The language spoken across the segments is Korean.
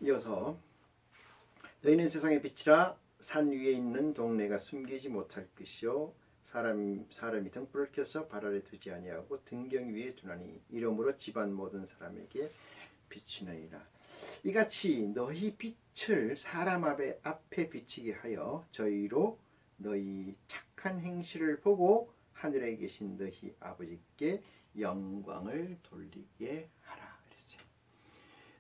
이어서 너희는 세상의 빛이라. 산 위에 있는 동네가 숨기지 못할 것이요 사람이 등불을 켜서 발 아래 두지 아니하고 등경 위에 두나니 이러므로 집안 모든 사람에게 비치느니라. 이같이 너희 빛을 사람 앞에 비치게 하여 저희로 너희 착한 행실을 보고 하늘에 계신 너희 아버지께 영광을 돌리게 하라 그랬어요.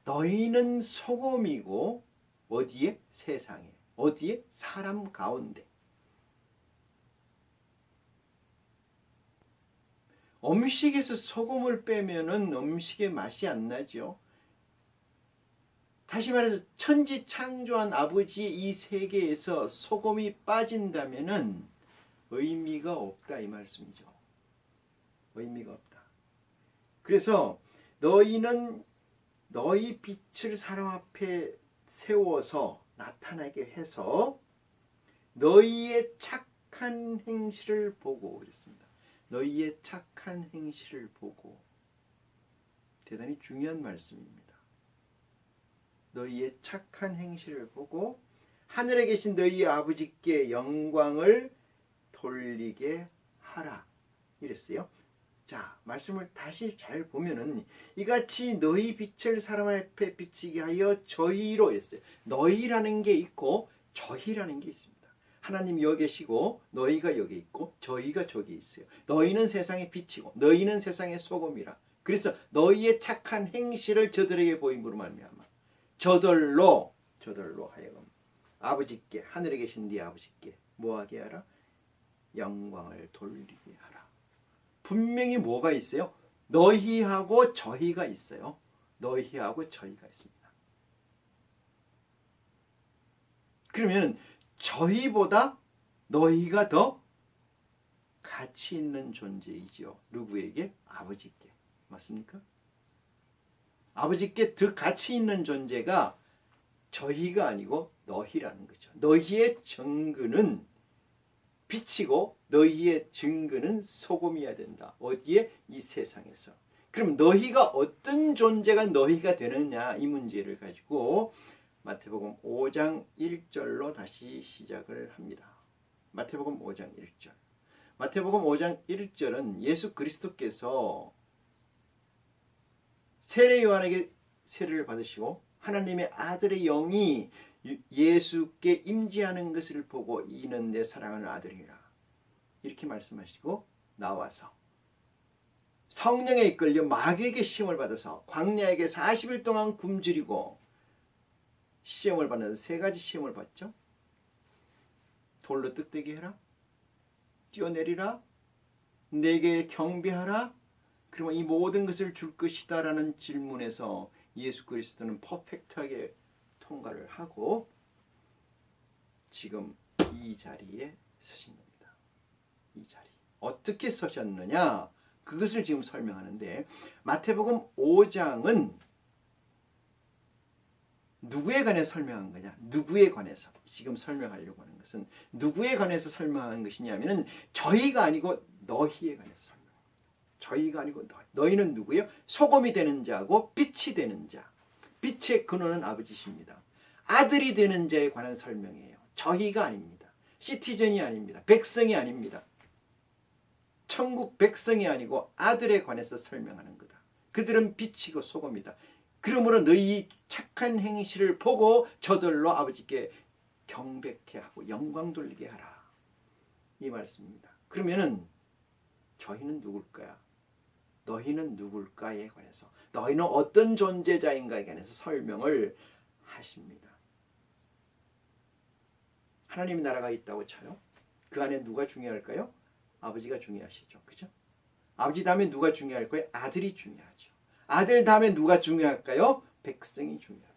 너희는 소금이고 어디에? 세상에. 어디에? 사람 가운데. 음식에서 소금을 빼면은 음식의 맛이 안 나죠. 다시 말해서 천지 창조한 아버지 이 세계에서 소금이 빠진다면은 의미가 없다 이 말씀이죠. 의미가 없다. 그래서 너희는 너희 빛을 사람 앞에 세워서 나타나게 해서 너희의 착한 행실을 보고 그랬습니다. 너희의 착한 행실을 보고. 대단히 중요한 말씀입니다. 너희의 착한 행실을 보고 하늘에 계신 너희 아버지께 영광을 돌리게 하라 이랬어요. 자, 말씀을 다시 잘 보면은 이같이 너희 빛을 사람 앞에 비치게 하여 저희로 했어요. 너희라는 게 있고 저희라는 게 있습니다. 하나님이 여기 계시고 너희가 여기 있고 저희가 저기 있어요. 너희는 세상의 빛이고 너희는 세상의 소금이라. 그래서 너희의 착한 행실을 저들에게 보임으로 말미암아 저들로 하여금 아버지께 하늘에 계신 네 아버지께 뭐하게 하라? 영광을 돌리게 하라. 분명히 뭐가 있어요? 너희하고 저희가 있어요. 너희하고 저희가 있습니다. 그러면 저희보다 너희가 더 가치 있는 존재이죠. 누구에게? 아버지께. 맞습니까? 아버지께 더 가치 있는 존재가 저희가 아니고 너희라는 거죠. 너희의 증거는 빛이고 너희의 증거는 소금이어야 된다. 어디에? 이 세상에서. 그럼 너희가 어떤 존재가 너희가 되느냐 이 문제를 가지고 마태복음 5장 1절로 다시 시작을 합니다. 마태복음 5장 1절. 마태복음 5장 1절은 예수 그리스도께서 세례 요한에게 세례를 받으시고 하나님의 아들의 영이 예수께 임재하는 것을 보고 이는 내 사랑하는 아들이라 이렇게 말씀하시고 나와서 성령에 이끌려 마귀에게 시험을 받아서 광야에게 40일 동안 굶주리고 시험을 받는 세 가지 시험을 받죠. 돌로 뜯대기 해라, 뛰어내리라, 내게 경배하라, 그러면 이 모든 것을 줄 것이다 라는 질문에서 예수 그리스도는 퍼펙트하게 통과를 하고 지금 이 자리에 서신 겁니다. 이 자리. 어떻게 서셨느냐? 그것을 지금 설명하는데 마태복음 5장은 누구에 관해 설명한 거냐? 누구에 관해서 지금 설명하려고 하는 것은 누구에 관해서 설명한 것이냐면은 저희가 아니고 너희에 관해서 설명. 저희가 아니고 너희는 누구예요? 소금이 되는 자고 빛이 되는 자. 빛의 근원은 아버지십니다. 아들이 되는 자에 관한 설명이에요. 저희가 아닙니다. 시티즌이 아닙니다. 백성이 아닙니다. 천국 백성이 아니고 아들에 관해서 설명하는 거다. 그들은 빛이고 소금이다. 그러므로 너희 착한 행실을 보고 저들로 아버지께 경배케 하고 영광 돌리게 하라. 이 말씀입니다. 그러면은 저희는 누굴까요? 너희는 누굴까에 관해서 너희는 어떤 존재자인가에 관해서 설명을 하십니다. 하나님의 나라가 있다고 쳐요. 그 안에 누가 중요할까요? 아버지가 중요하시죠. 그죠? 아버지 다음에 누가 중요할까요? 아들이 중요하죠. 아들 다음에 누가 중요할까요? 백성이 중요합니다.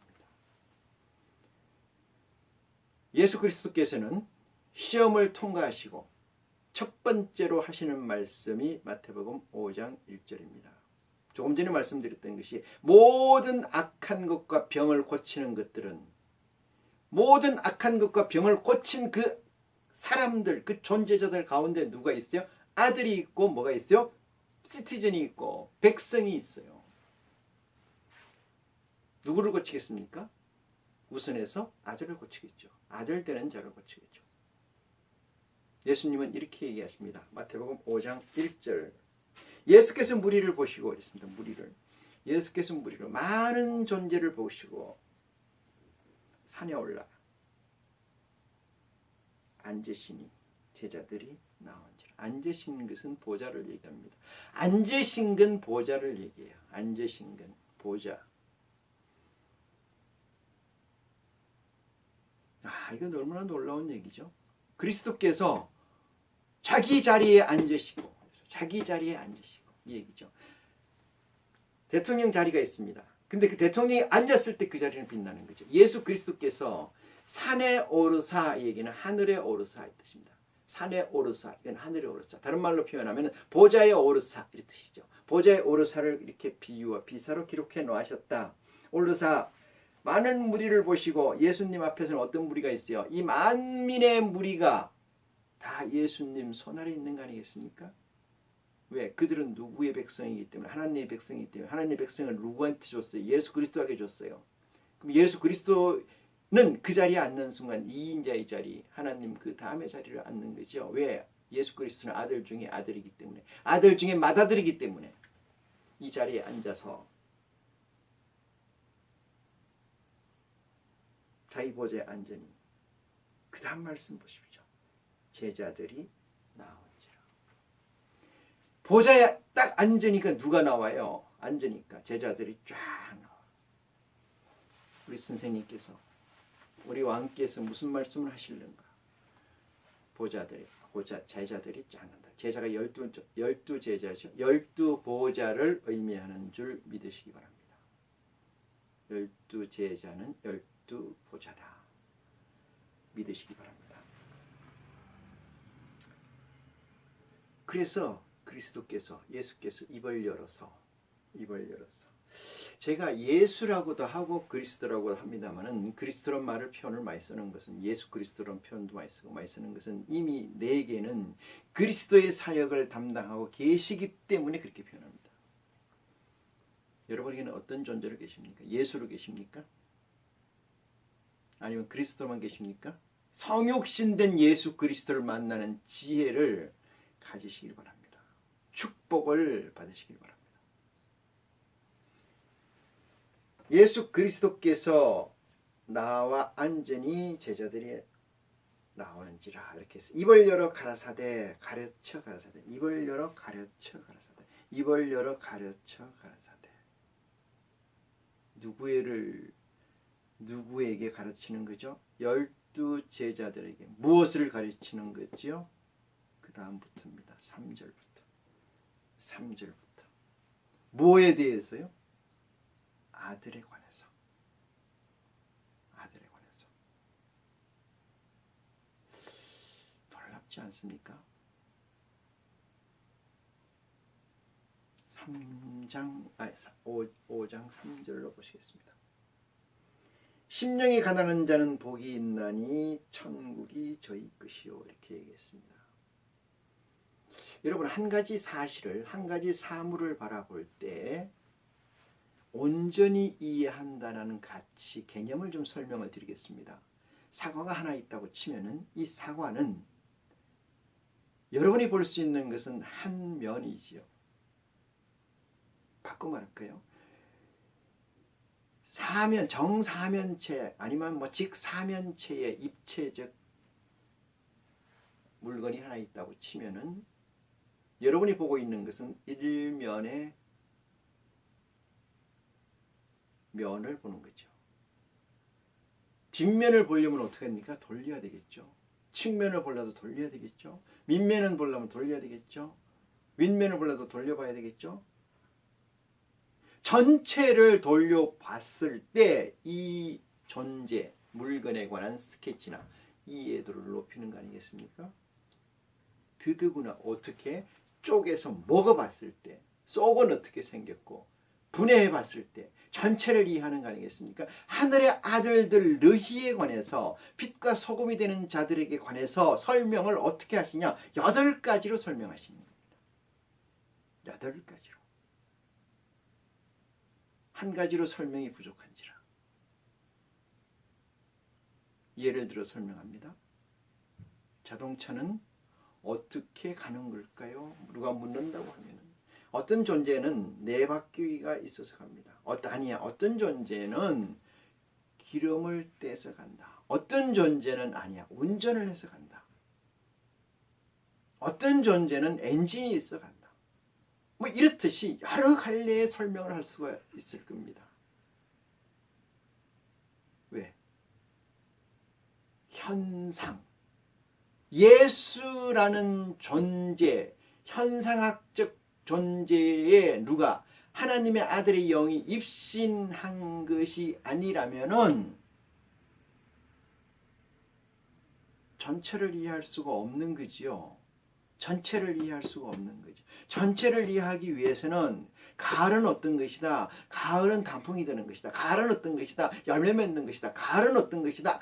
예수 그리스도께서는 시험을 통과하시고 첫 번째로 하시는 말씀이 마태복음 5장 1절입니다. 조금 전에 말씀드렸던 것이 모든 악한 것과 병을 고치는 것들은 모든 악한 것과 병을 고친 그 사람들, 그 존재자들 가운데 누가 있어요? 아들이 있고 뭐가 있어요? 시티즌이 있고 백성이 있어요. 누구를 고치겠습니까? 우선해서 아들을 고치겠죠. 아들 되는 자를 고치겠죠. 예수님은 이렇게 얘기하십니다. 마태복음 5장 1절. 예수께서 무리를 보시고 있습니다. 예수께서 무리를 많은 존재를 보시고 산에 올라 앉으시니 제자들이 나온지라. 앉으신 것은 보좌를 얘기합니다. 앉으신 건 보좌를 얘기해요. 앉으신 건 보좌. 이건 얼마나 놀라운 얘기죠. 그리스도께서 자기 자리에 앉으시고 이 얘기죠. 대통령 자리가 있습니다. 근데 그 대통령이 앉았을 때 그 자리는 빛나는 거죠. 예수 그리스도께서 산에 오르사, 이 얘기는 하늘에 오르사 이 뜻입니다. 산에 오르사, 이건 하늘에 오르사. 다른 말로 표현하면 보좌에 오르사 이 뜻이죠. 보좌에 오르사를 이렇게 비유와 비사로 기록해 놓으셨다. 오르사, 많은 무리를 보시고 예수님 앞에서는 어떤 무리가 있어요? 이 만민의 무리가 다 예수님 손 아래 있는 거 아니겠습니까? 왜? 그들은 누구의 백성이기 때문에, 하나님의 백성이기 때문에. 하나님의 백성을 누구한테 줬어요? 예수 그리스도에게 줬어요. 그럼 예수 그리스도는 그 자리에 앉는 순간 이인자의 자리, 하나님 그 다음의 자리를 앉는 거죠. 왜? 예수 그리스도는 아들 중에 아들이기 때문에, 아들 중에 맏아들이기 때문에 이 자리에 앉아서 자기 보좌에 앉으니, 그 다음 말씀 보십시오. 제자들이 나온지라. 보좌에 딱 앉으니까 누가 나와요? 앉으니까 제자들이 쫙 나와. 우리 선생님께서, 우리 왕께서 무슨 말씀을 하시려는가? 제자들이 쫙 난다. 제자가 12 제자죠. 12 보좌를 의미하는 줄 믿으시기 바랍니다. 12 제자는 12 보좌다. 믿으시기 바랍니다. 그래서 그리스도께서, 예수께서 입을 열어서 제가 예수라고도 하고 그리스도라고도 합니다만은, 그리스도란 말을 표현을 많이 쓰는 것은, 예수 그리스도란 표현도 많이 쓰는 것은 이미 내게는 그리스도의 사역을 담당하고 계시기 때문에 그렇게 표현합니다. 여러분에게는 어떤 존재로 계십니까? 예수로 계십니까? 아니면 그리스도만 계십니까? 성육신된 예수 그리스도를 만나는 지혜를 가지시길 바랍니다. 축복을 받으시길 바랍니다. 예수 그리스도께서 나와 앉으니 제자들이 나오는지라. 이렇게 해서 입을 열어 가라사대, 가르쳐 가라사대. 입을 열어 가르쳐 가라사대. 입을 열어 가르쳐 가라사대. 누구에게 가르치는 거죠? 12 제자들에게. 무엇을 가르치는 거죠? 그 다음부터입니다. 3절부터. 뭐에 대해서요? 아들에 관해서. 놀랍지 않습니까? 5장 3절로 보시겠습니다. 심령이 가난한 자는 복이 있나니 천국이 저희 것이요. 이렇게 얘기했습니다. 여러분, 한 가지 사실을, 한 가지 사물을 바라볼 때 온전히 이해한다는 가치, 개념을 좀 설명을 드리겠습니다. 사과가 하나 있다고 치면은 이 사과는 여러분이 볼 수 있는 것은 한 면이지요. 바꿔 말할까요? 정사면체 아니면 직사면체의 입체적 물건이 하나 있다고 치면은 여러분이 보고 있는 것은 일면의 면을 보는 거죠. 뒷면을 보려면 어떻게 합니까? 돌려야 되겠죠. 측면을 보려도 돌려야 되겠죠. 밑면을 보려면 돌려야 되겠죠. 윗면을 보려도 돌려봐야 되겠죠. 전체를 돌려봤을 때 이 존재, 물건에 관한 스케치나 이해도를 높이는 거 아니겠습니까? 드드구나 어떻게 쪼개서 먹어봤을 때 속은 어떻게 생겼고 분해해봤을 때 전체를 이해하는 거 아니겠습니까? 하늘의 아들들 너희에 관해서, 빛과 소금이 되는 자들에게 관해서 설명을 어떻게 하시냐? 8가지로 설명하시는 겁니다. 8가지로. 한 가지로 설명이 부족한지라. 예를 들어 설명합니다. 자동차는 어떻게 가는 걸까요? 누가 묻는다고 하면 어떤 존재는 네 바퀴가 있어서 갑니다. 어떤 존재는 기름을 떼서 간다. 어떤 존재는 아니야. 운전을 해서 간다. 어떤 존재는 엔진이 있어 간다. 뭐 이렇듯이 여러 갈래의 설명을 할 수가 있을 겁니다. 왜? 현상. 예수라는 존재, 현상학적 존재에 누가 하나님의 아들의 영이 입신한 것이 아니라면은 전체를 이해할 수가 없는 거지요. 전체를 이해할 수가 없는 거죠. 전체를 이해하기 위해서는 가을은 어떤 것이다. 가을은 단풍이 되는 것이다. 가을은 어떤 것이다. 열매 맺는 것이다. 가을은 어떤 것이다.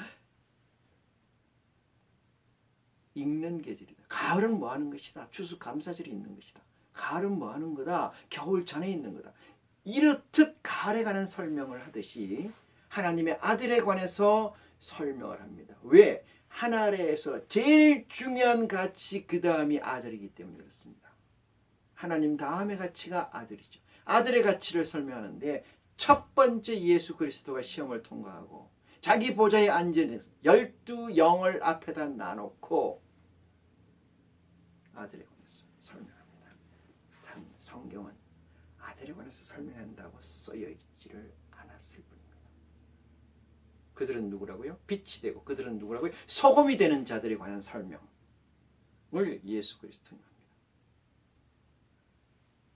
익는 계절이다. 가을은 뭐 하는 것이다. 추수감사절이 있는 것이다. 가을은 뭐 하는 거다. 겨울 전에 있는 거다. 이렇듯 가을에 관한 설명을 하듯이 하나님의 아들에 관해서 설명을 합니다. 왜? 하나님에서 제일 중요한 가치 그 다음이 아들이기 때문에 그렇습니다. 하나님 다음의 가치가 아들이죠. 아들의 가치를 설명하는데 첫 번째 예수 그리스도가 시험을 통과하고 자기 보좌에 앉은 12영을 앞에다 놔놓고 아들에 관해서 설명합니다. 단 성경은 아들에 관해서 설명한다고 쓰여 있지를 않았을 뿐입니다. 그들은 누구라고요? 빛이 되고 그들은 누구라고요? 소금이 되는 자들에 관한 설명을 예수 그리스도는 합니다.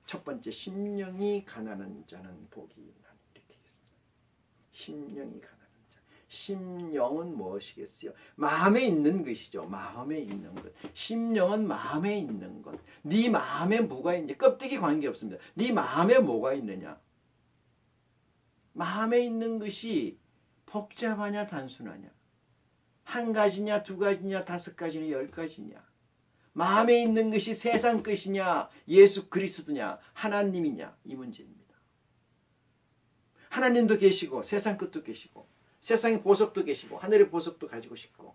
첫 번째, 심령이 가난한 자는 복이 있나니 이렇게 했습니다. 심령이 가난한 자. 심령은 무엇이겠어요? 마음에 있는 것이죠. 마음에 있는 것. 심령은 마음에 있는 것. 네 마음에 뭐가 있냐? 껍데기 관계없습니다. 네 마음에 뭐가 있느냐? 마음에 있는 것이 복잡하냐 단순하냐? 한 가지냐 두 가지냐 다섯 가지냐 열 가지냐? 마음에 있는 것이 세상 것이냐 예수 그리스도냐 하나님이냐 이 문제입니다. 하나님도 계시고 세상 것도 계시고 세상의 보석도 계시고 하늘의 보석도 가지고 싶고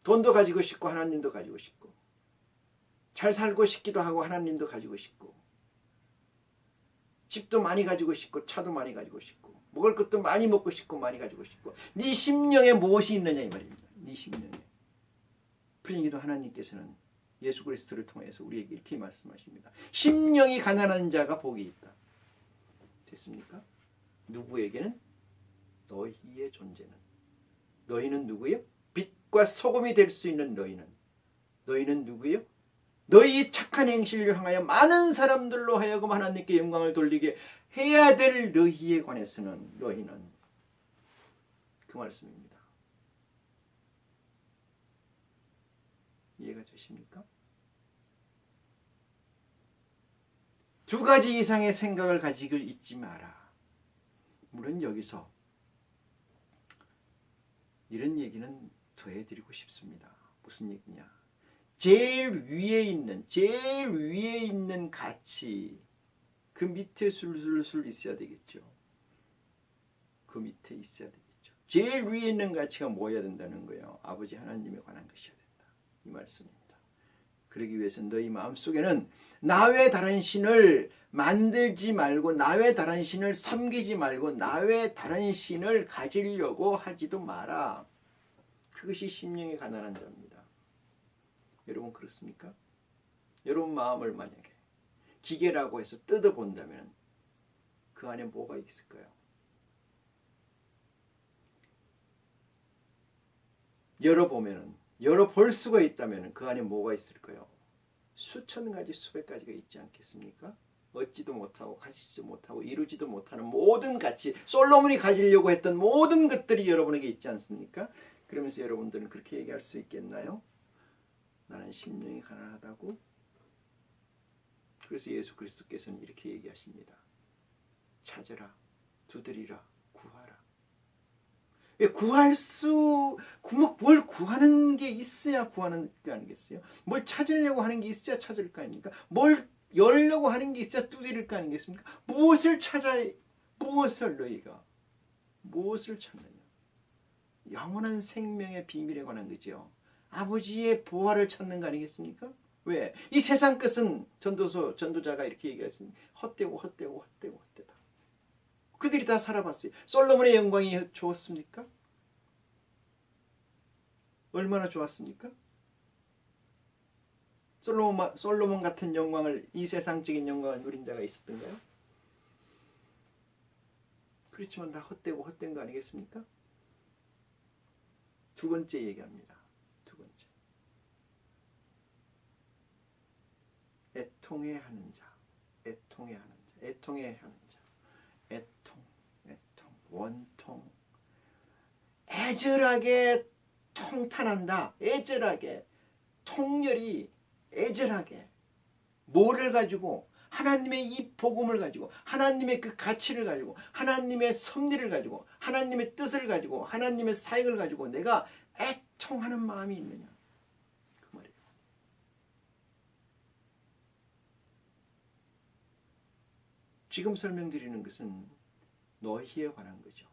돈도 가지고 싶고 하나님도 가지고 싶고 잘 살고 싶기도 하고 하나님도 가지고 싶고 집도 많이 가지고 싶고 차도 많이 가지고 싶고 먹을 것도 많이 먹고 싶고 많이 가지고 싶고 네 심령에 무엇이 있느냐 이 말입니다. 네 심령에. 그러기도 하나님께서는 예수 그리스도를 통해서 우리에게 이렇게 말씀하십니다. 심령이 가난한 자가 복이 있다. 됐습니까? 누구에게는? 너희의 존재는. 너희는 누구예요? 빛과 소금이 될 수 있는 너희는. 너희는 누구예요? 너희 착한 행실을 향하여 많은 사람들로 하여금 하나님께 영광을 돌리게 해야 될 너희에 관해서는 너희는 그 말씀입니다. 이해가 되십니까? 두 가지 이상의 생각을 가지고 있지 마라. 물론 여기서 이런 얘기는 더해드리고 싶습니다. 무슨 얘기냐? 제일 위에 있는 가치 그 밑에 술술술 있어야 되겠죠. 그 밑에 있어야 되겠죠. 제일 위에 있는 가치가 뭐여야 된다는 거예요? 아버지 하나님에 관한 것이어야 된다. 이 말씀입니다. 그러기 위해서는 너희 마음속에는 나 외 다른 신을 만들지 말고 나 외 다른 신을 섬기지 말고 나 외 다른 신을 가지려고 하지도 마라. 그것이 심령이 가난한 자입니다. 여러분 그렇습니까? 여러분 마음을 만약에 기계라고 해서 뜯어본다면 그 안에 뭐가 있을까요? 열어볼 수가 있다면 그 안에 뭐가 있을까요? 수천 가지 수백 가지가 있지 않겠습니까? 얻지도 못하고 가지지도 못하고 이루지도 못하는 모든 가치, 솔로몬이 가지려고 했던 모든 것들이 여러분에게 있지 않습니까? 그러면서 여러분들은 그렇게 얘기할 수 있겠나요? 나는 심령이 가난하다고? 그래서 예수 그리스도께서는 이렇게 얘기하십니다. 찾으라, 두드리라, 구하라. 뭘 구하는 게 있어야 구하는 게 아니겠어요? 뭘 찾으려고 하는 게 있어야 찾을 거 아닙니까? 뭘 열려고 하는 게 있어야 두드릴 거 아니겠습니까? 무엇을 찾느냐? 영원한 생명의 비밀에 관한 거죠. 아버지의 보화를 찾는 거 아니겠습니까? 왜? 이 세상 끝은 전도자가 이렇게 얘기했습니다. 헛되고 헛되다. 그들이 다 살아봤어요. 솔로몬의 영광이 좋았습니까? 얼마나 좋았습니까? 솔로몬 같은 영광을, 이 세상적인 영광을 누린 자가 있었던가요? 그렇지만 다 헛되고 헛된 거 아니겠습니까? 두 번째 얘기합니다. 두 번째. 애통해 하는 자. 애통해 하는 자. 애통해 하는 자. 애통. 원통. 애절하게 통탄한다. 애절하게. 통렬히 애절하게. 뭐를 가지고? 하나님의 이 복음을 가지고, 하나님의 그 가치를 가지고, 하나님의 섭리를 가지고, 하나님의 뜻을 가지고, 하나님의 사역을 가지고 내가 애통하는 마음이 있느냐, 그 말이에요. 지금 설명드리는 것은 너희에 관한 거죠.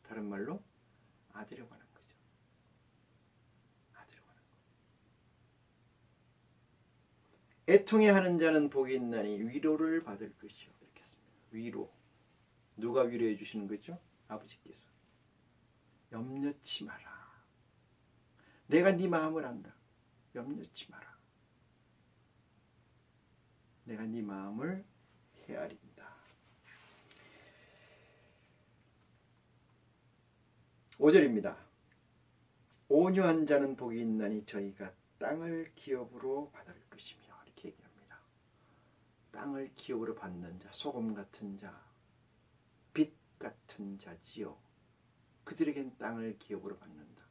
다른 말로 아들에 관한 거죠. 애통해 하는 자는 복이 있나니 위로를 받을 것이요. 이렇게 했습니다. 위로. 누가 위로해 주시는 거죠? 아버지께서. 염려치 마라. 내가 네 마음을 안다. 염려치 마라. 내가 네 마음을 헤아린다. 5절입니다. 온유한 자는 복이 있나니 저희가 땅을 기업으로 받을 것이며, 이렇게 얘기합니다. 땅을 기업으로 받는 자, 소금 같은 자, 빛 같은 자지요. 그들에겐 땅을 기업으로 받는다.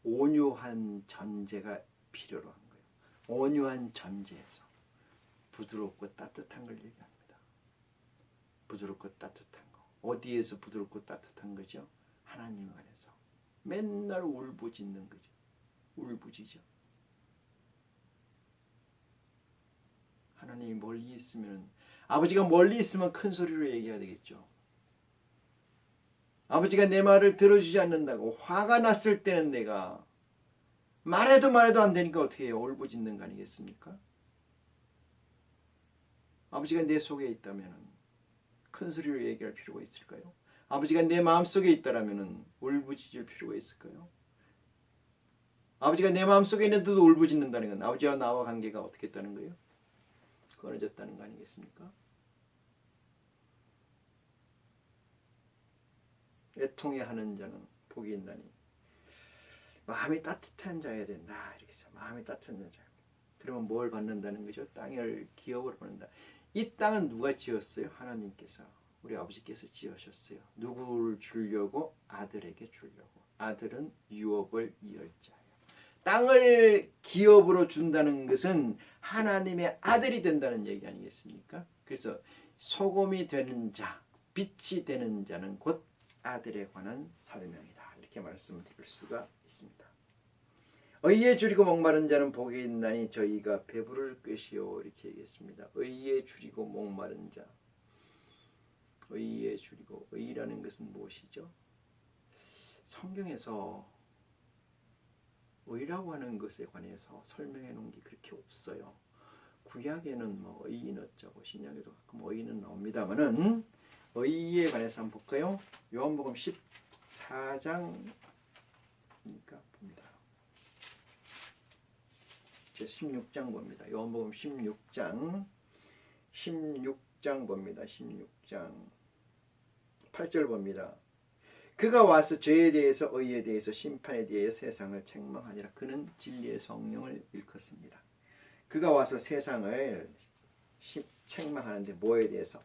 온유한 전제가 필요로 한 거예요. 온유한 전제에서 부드럽고 따뜻한 걸 얘기합니다. 부드럽고 따뜻한 거. 어디에서 부드럽고 따뜻한 거죠? 하나님 안에서. 맨날 울부짖는 거죠. 울부짖죠. 하나님이 멀리 있으면, 아버지가 멀리 있으면 큰 소리로 얘기해야 되겠죠. 아버지가 내 말을 들어주지 않는다고 화가 났을 때는 내가 말해도 안 되니까 어떻게 해요? 울부짖는 거 아니겠습니까? 아버지가 내 속에 있다면 큰 소리로 얘기할 필요가 있을까요? 아버지가 내 마음속에 있다면 울부짖을 필요가 있을까요? 아버지가 내 마음속에 있는데도 울부짖는다는 건 아버지와 나와 관계가 어떻게 했다는 거예요? 끊어졌다는 거 아니겠습니까? 애통해 하는 자는 복이 있나니 마음이 따뜻한 자여야 된다. 이렇게 해서 마음이 따뜻한 자. 그러면 뭘 받는다는 거죠? 땅을 기업으로 받는다. 이 땅은 누가 지었어요? 하나님께서, 우리 아버지께서 지으셨어요. 누구를 주려고? 아들에게 주려고. 아들은 유업을 이을 자예요. 땅을 기업으로 준다는 것은 하나님의 아들이 된다는 얘기 아니겠습니까? 그래서 소금이 되는 자, 빛이 되는 자는 곧 아들에 관한 설명이다. 이렇게 말씀드릴 수가 있습니다. 의에 줄이고 목마른 자는 복이 있나니 저희가 배부를 것이요. 이렇게 얘기했습니다. 의에 줄이고 목마른 자. 의에 줄이고, 의라는 것은 무엇이죠? 성경에서 의라고 하는 것에 관해서 설명해 놓은 게 그렇게 없어요. 구약에는 뭐 의인 어쩌고, 신약에도 가끔 의인은 나옵니다만은 의에 관해서 한번 볼까요? 요한복음 14장이니까 봅니다. 16장 봅니다. 요한복음 16장 봅니다. 16장 8절 봅니다. 그가 와서 죄에 대해서, 의에 대해서, 심판에 대해서 세상을 책망하니라. 그는 진리의 성령을 일컫습니다. 그가 와서 세상을 책망하는데 뭐에 대해서?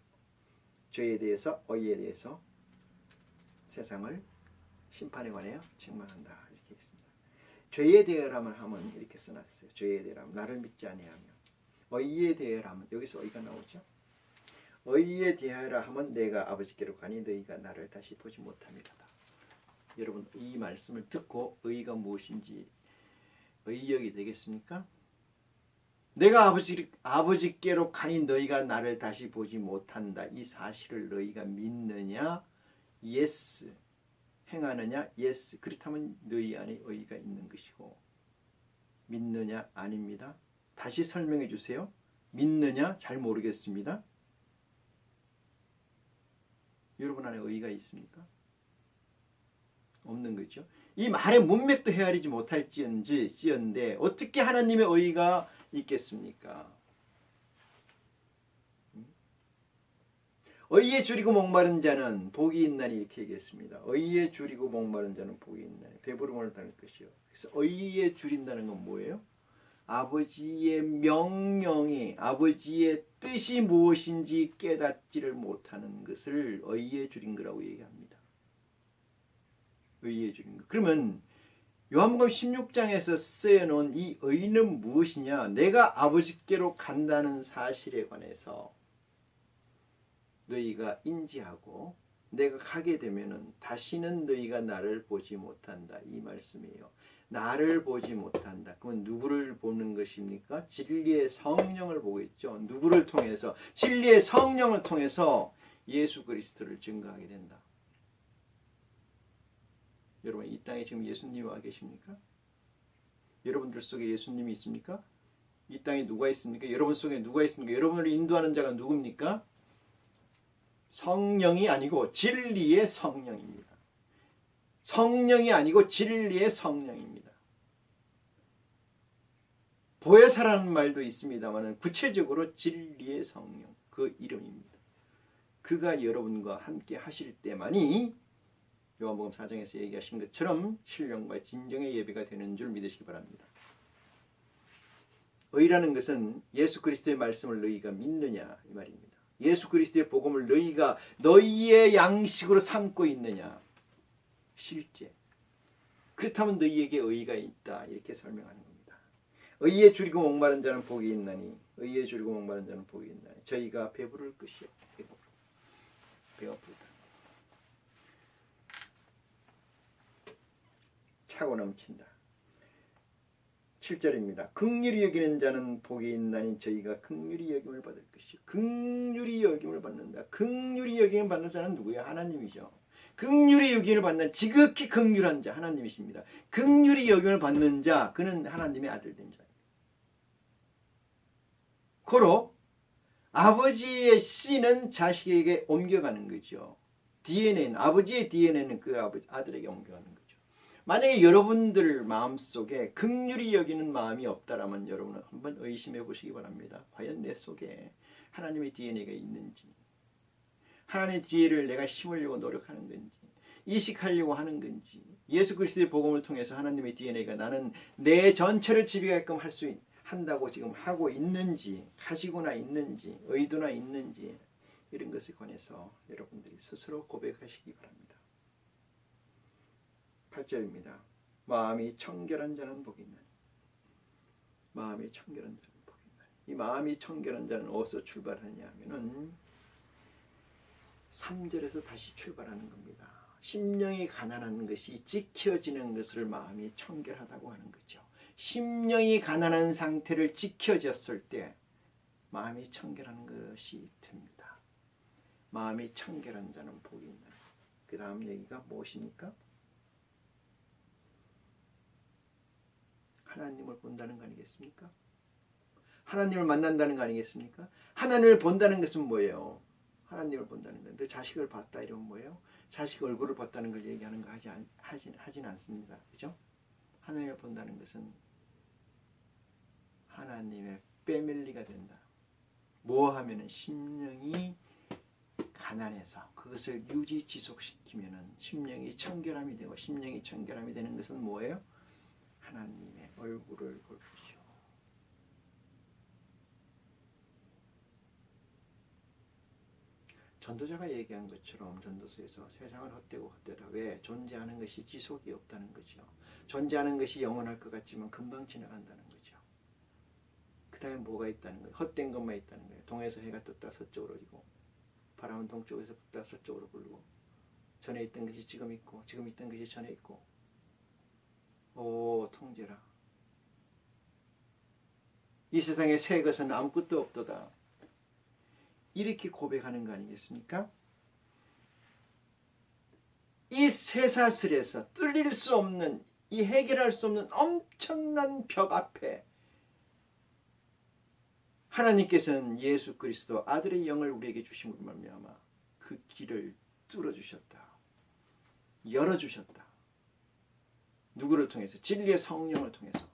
죄에 대해서, 의에 대해서, 세상을 심판에 관하여 책망한다. 이렇게 있습니다. 죄에 대하여라면 하면 이렇게 써놨어요. 죄에 대하여라면 나를 믿지 아니하며, 의에 대하여라면 여기서 의가 나오죠. 의에 대하여라 하면 내가 아버지께로 가니 너희가 나를 다시 보지 못합니다. 여러분, 이 말씀을 듣고 의가 무엇인지 의역이 되겠습니까? 내가 아버지께로 가니 너희가 나를 다시 보지 못한다. 이 사실을 너희가 믿느냐? 예스. 행하느냐? yes. 그렇다면 너희 안에 의의가 있는 것이고 믿느냐? 아닙니다. 다시 설명해 주세요. 믿느냐? 잘 모르겠습니다. 여러분 안에 의의가 있습니까? 없는 거죠. 이 말의 문맥도 헤아리지 못할지언데 어떻게 하나님의 의의가 있겠습니까? 의에 줄이고 목마른 자는 복이 있나니 이렇게 얘기했습니다. 의에 줄이고 목마른 자는 복이 있나니 배부름을 당할 것이요. 그래서 의에 줄인다는 건 뭐예요? 아버지의 명령이 아버지의 뜻이 무엇인지 깨닫지를 못하는 것을 의에 줄인 거라고 얘기합니다. 의에 줄인 것. 그러면 요한복음 16장에서 쓰여놓은 이 의는 무엇이냐? 내가 아버지께로 간다는 사실에 관해서 너희가 인지하고 내가 가게 되면은 다시는 너희가 나를 보지 못한다. 이 말씀이에요. 나를 보지 못한다. 그건 누구를 보는 것입니까? 진리의 성령을 보겠죠. 누구를 통해서? 진리의 성령을 통해서 예수 그리스도를 증거하게 된다. 여러분 이 땅에 지금 예수님이 와 계십니까? 여러분들 속에 예수님이 있습니까? 이 땅에 누가 있습니까? 여러분 속에 누가 있습니까? 여러분을 인도하는 자가 누굽니까? 성령이 아니고 진리의 성령입니다. 성령이 아니고 진리의 성령입니다. 보혜사라는 말도 있습니다만 구체적으로 진리의 성령, 그 이름입니다. 그가 여러분과 함께 하실 때만이 요한복음 4장에서 얘기하신 것처럼 신령과 진정의 예배가 되는 줄 믿으시기 바랍니다. 의라는 것은 예수 그리스도의 말씀을 너희가 믿느냐 이 말입니다. 예수 그리스도의 복음을 너희가 너희의 양식으로 삼고 있느냐. 실제. 그렇다면 너희에게 의의가 있다. 이렇게 설명하는 겁니다. 의에 줄이고 목마른 자는 복이 있나니 의에 줄이고 목마른 자는 복이 있나니 저희가 배부를 것이요. 배고프다. 차고 넘친다. 7절입니다. 긍휼히 여기는 자는 복이 있나니 저희가 긍휼히 여김을 받을 것이요. 긍휼히 여김을 받는다. 긍휼히 여김을 받는 자는 누구예요? 하나님이죠. 긍휼히 여김을 받는 지극히 긍휼한 자 하나님이십니다. 긍휼히 여김을 받는 자 그는 하나님의 아들 된 자입니다. 고로 아버지의 씨는 자식에게 옮겨가는 거죠. DNA는 아버지의 DNA는 그 아들에게 옮겨가는 거죠. 만약에 여러분들 마음속에 긍휼히 여기는 마음이 없다라면 여러분은 한번 의심해 보시기 바랍니다. 과연 내 속에 하나님의 DNA가 있는지, 하나님의 DNA를 내가 심으려고 노력하는 건지, 이식하려고 하는 건지, 예수 그리스도의 복음을 통해서 하나님의 DNA가 나는 내 전체를 지배하게끔 한다고 지금 하고 있는지, 가지고나 있는지, 의도나 있는지 이런 것에 관해서 여러분들이 스스로 고백하시기 바랍니다. 8절입니다. 마음이 청결한 자는 복이 있나니. 마음이 청결한 자는 복이 있나니. 이 마음이 청결한 자는 어디서 출발하냐 하면은 3절에서 다시 출발하는 겁니다. 심령이 가난한 것이 지켜지는 것을 마음이 청결하다고 하는 거죠. 심령이 가난한 상태를 지켜졌을 때 마음이 청결한 것이 됩니다. 마음이 청결한 자는 복이 있나니. 그 다음 얘기가 무엇입니까? 하나님을 본다는 거 아니겠습니까? 하나님을 만난다는 거 아니겠습니까? 하나님을 본다는 것은 뭐예요? 하나님을 본다는 건데 자식을 봤다 이러면 뭐예요? 자식 얼굴을 봤다는 걸 얘기하는 거 하진 않습니다. 그죠? 하나님을 본다는 것은 하나님의 패밀리가 된다. 뭐 하면은 심령이 가난해서 그것을 유지 지속시키면은 심령이 청결함이 되고 심령이 청결함이 되는 것은 뭐예요? 하나님의 얼굴을 볼 것이요. 전도자가 얘기한 것처럼 전도서에서 세상은 헛되고 헛되다. 왜? 존재하는 것이 지속이 없다는 거죠. 존재하는 것이 영원할 것 같지만 금방 지나간다는 거죠. 그 다음에 뭐가 있다는 거예요? 헛된 것만 있다는 거예요. 동에서 해가 떴다 서쪽으로 지고 바람은 동쪽에서 불다 서쪽으로 불고 전에 있던 것이 지금 있고 지금 있던 것이 전에 있고 오 통제라. 이 세상에 새 것은 아무것도 없도다. 이렇게 고백하는 거 아니겠습니까? 이 쇠사슬에서 뚫릴 수 없는, 이 해결할 수 없는 엄청난 벽 앞에 하나님께서는 예수 그리스도 아들의 영을 우리에게 주심으로 말미암아 그 길을 뚫어주셨다. 열어주셨다. 누구를 통해서? 진리의 성령을 통해서.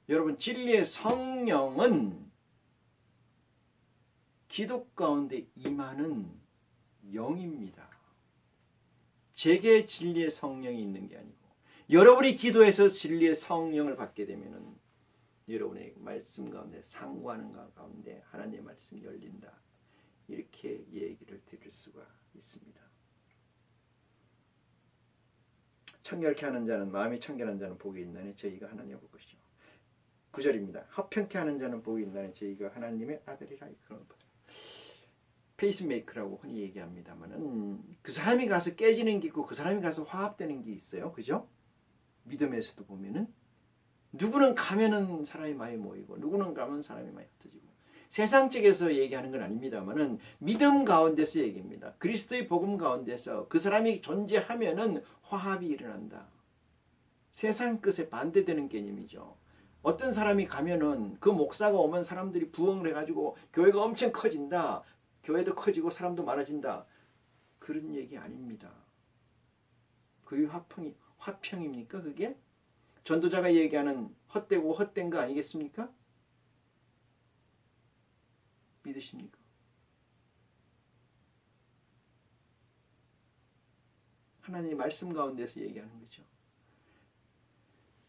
여러분, 진리의 성령은 기도 가운데 임하는 영입니다. 제게 진리의 성령이 있는 게 아니고, 여러분이 기도해서 진리의 성령을 받게 되면은 여러분의 말씀 가운데, 상고하는 가운데 하나님의 말씀이 열린다. 이렇게 얘기를 드릴 수가 있습니다. 청결케 하는 자는, 마음이 청결한 자는 복이 있나니 저희가 하나님의 것이요. 9절입니다. 합평케 하는 자는 복이 있나니 저희가 하나님의 아들이라. 그런 페이스메이커라고 흔히 얘기합니다만은, 그 사람이 가서 깨지는 게 있고 그 사람이 가서 화합되는 게 있어요. 그죠? 믿음에서도 보면은 누구는 가면은 사람이 많이 모이고 누구는 가면 사람이 많이 흩어지고, 세상 쪽에서 얘기하는 건 아닙니다만은 믿음 가운데서 얘기입니다. 그리스도의 복음 가운데서 그 사람이 존재하면은 화합이 일어난다. 세상 끝에 반대되는 개념이죠. 어떤 사람이 가면은 그 목사가 오면 사람들이 부흥을 해가지고 교회가 엄청 커진다. 교회도 커지고 사람도 많아진다. 그런 얘기 아닙니다. 그게 화평입니까? 그게? 전도자가 얘기하는 헛되고 헛된 거 아니겠습니까? 믿으십니까? 하나님의 말씀 가운데서 얘기하는 거죠.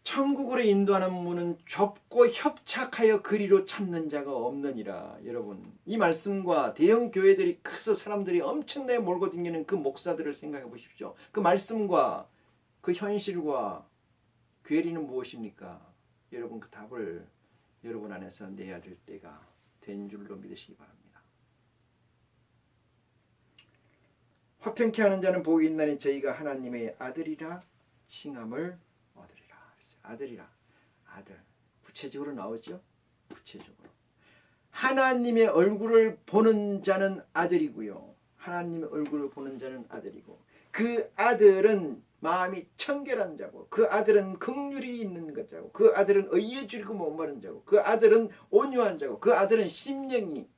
천국으로 인도하는 문은 좁고 협착하여 그리로 찾는 자가 없느니라. 여러분, 이 말씀과 대형 교회들이 커서 사람들이 엄청나게 몰고 다니는 그 목사들을 생각해 보십시오. 그 말씀과 그 현실과 괴리는 무엇입니까? 여러분, 그 답을 여러분 안에서 내야 될 때가 된 줄로 믿으시기 바랍니다. 화평케 하는 자는 복이 있나니 저희가 하나님의 아들이라 칭함을 얻으리라. 아들이라. 아들. 구체적으로 나오죠? 구체적으로. 하나님의 얼굴을 보는 자는 아들이고요. 하나님의 얼굴을 보는 자는 아들이고, 그 아들은 마음이 청결한 자고, 그 아들은 긍휼이 있는 자고, 그 아들은 의에 줄이고 목마른 자고, 그 아들은 온유한 자고, 그 아들은 심령이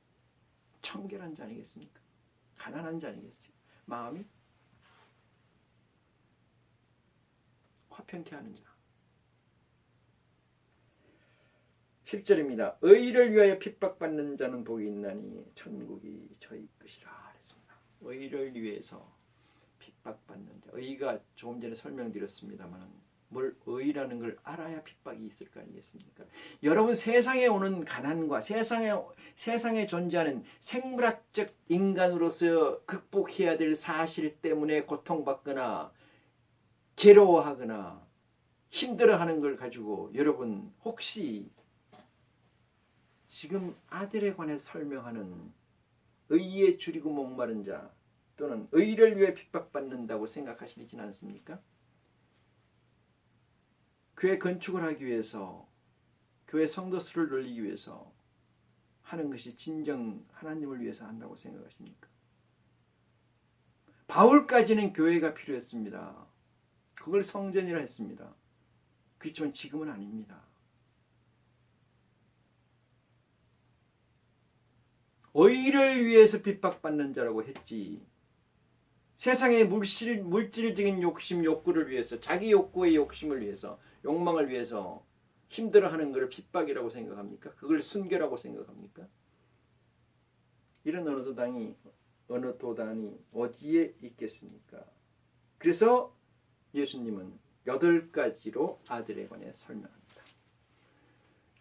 청결한 자 아니겠습니까? 가난한 자 아니겠어요? 마음이 화평케 하는 자. 10절입니다. 의를 위하여 핍박받는 자는 복이 있나니 천국이 저희 것이라 했습니다. 의를 위해서 핍박받는 자. 의가 조금 전에 설명드렸습니다만, 뭘 의라는 걸 알아야 핍박이 있을 거 아니겠습니까? 여러분, 세상에 오는 가난과 세상에 존재하는 생물학적 인간으로서 극복해야 될 사실 때문에 고통받거나 괴로워하거나 힘들어하는 걸 가지고 여러분 혹시 지금 아들에 관해 설명하는 의에 줄이고 목마른 자 또는 의를 위해 핍박받는다고 생각하시진 않습니까? 교회 건축을 하기 위해서, 교회 성도 수를 늘리기 위해서 하는 것이 진정 하나님을 위해서 한다고 생각하십니까? 바울까지는 교회가 필요했습니다. 그걸 성전이라 했습니다. 그렇지만 지금은 아닙니다. 의를 위해서 핍박받는 자라고 했지, 세상의 물질적인 욕심, 욕구를 위해서, 자기 욕구의 욕심을 위해서, 욕망을 위해서 힘들어하는 것을 핍박이라고 생각합니까? 그걸 순결하고 생각합니까? 이런 어느 도단이 어디에 있겠습니까? 그래서 예수님은 8가지로 아들에 관해 설명합니다.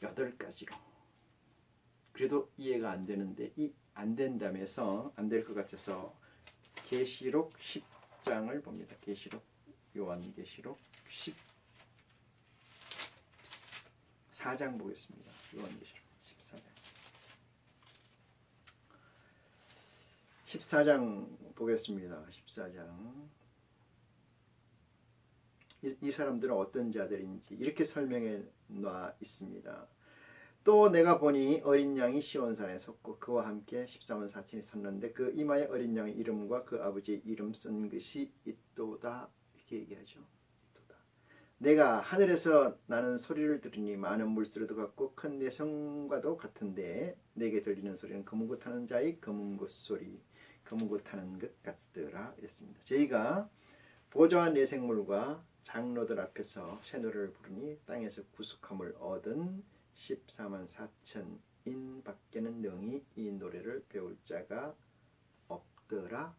8가지로. 그래도 이해가 안 되는데, 안 된다면서, 안 될 것 같아서 계시록 10장을 봅니다. 요한계시록 14장 보겠습니다. 요한계시록 14장 보겠습니다. 14장. 이 사람들은 어떤 자들인지 이렇게 설명해 놔 있습니다. 또 내가 보니 어린 양이 시온산에 섰고 그와 함께 13만 4천이 섰는데 그 이마에 어린 양의 이름과 그 아버지의 이름 쓴 것이 있도다 이렇게 얘기하죠. 있도다. 내가 하늘에서 나는 소리를 들으니 많은 물소리도 같고 큰 내성과도 같은데 내게 들리는 소리는 검은고 타는 자의 검은고 소리 검은고 타는 것 같더라 이랬습니다. 저희가 보좌와 내생물과 장로들 앞에서 새 노래를 부르니 땅에서 구속함을 얻은 14만 4천인 밖에는 능히 이 노래를 배울 자가 없더라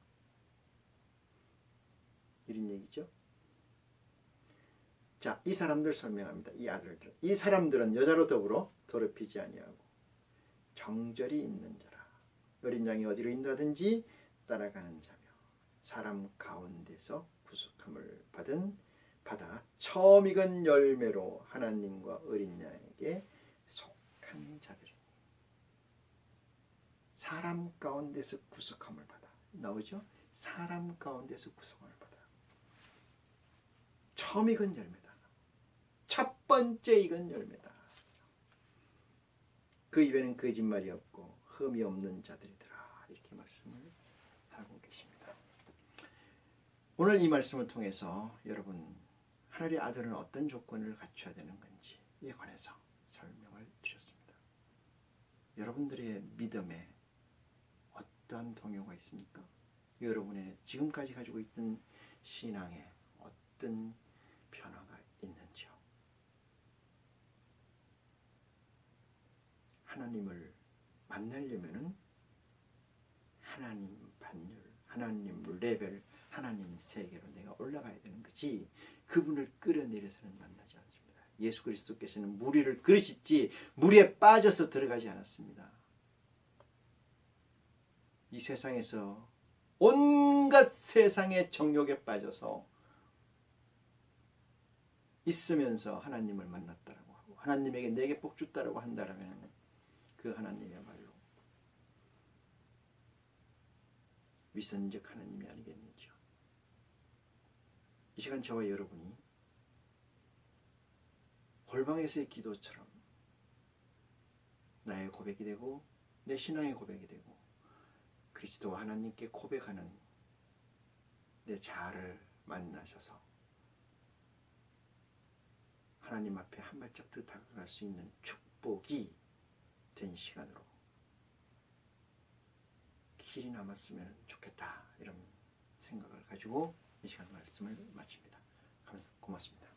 이런 얘기죠. 자, 이 사람들 설명합니다. 이 아들들. 이 사람들은 여자로 더불어 더럽히지 아니하고 정절이 있는 자라. 어린 양이 어디로 인도하든지 따라가는 자며 사람 가운데서 구속함을 받아 처음 익은 열매로 하나님과 어린 양에게 속한 자들이니 사람 가운데서 구속함을 받아. 나오죠? 사람 가운데서 구속함을 받아. 처음 익은 열매다. 첫 번째 익은 열매다. 그 입에는 거짓말이 없고 흠이 없는 자들이더라. 이렇게 말씀을 하고 계십니다. 오늘 이 말씀을 통해서 여러분 하늘의 아들은 어떤 조건을 갖춰야 되는 건지에 관해서 설명을 드렸습니다. 여러분들의 믿음에 어떠한 동요가 있습니까? 여러분의 지금까지 가지고 있던 신앙에 어떤 변화가 있는지요? 하나님을 만나려면은 하나님 반열, 하나님 레벨, 하나님 세계로 내가 올라가야 되는 거지 그분을 끌어내려서는 만나지 않습니다. 예수 그리스도께서는 무리를 그러셨지 물에 빠져서 들어가지 않았습니다. 이 세상에서 온갖 세상의 정욕에 빠져서 있으면서 하나님을 만났다라고 하고 하나님에게 내게 복 줬다라고 한다라면 그 하나님이야말로 위선적 하나님이 아니겠는지요. 이 시간 저와 여러분이 골방에서의 기도처럼 나의 고백이 되고 내 신앙의 고백이 되고 그리스도와 하나님께 고백하는 내 자아를 만나셔서 하나님 앞에 한 발짝 더 다가갈 수 있는 축복이 된 시간으로 길이 남았으면 좋겠다 이런 생각을 가지고 이 시간 말씀을 마칩니다. 고맙습니다.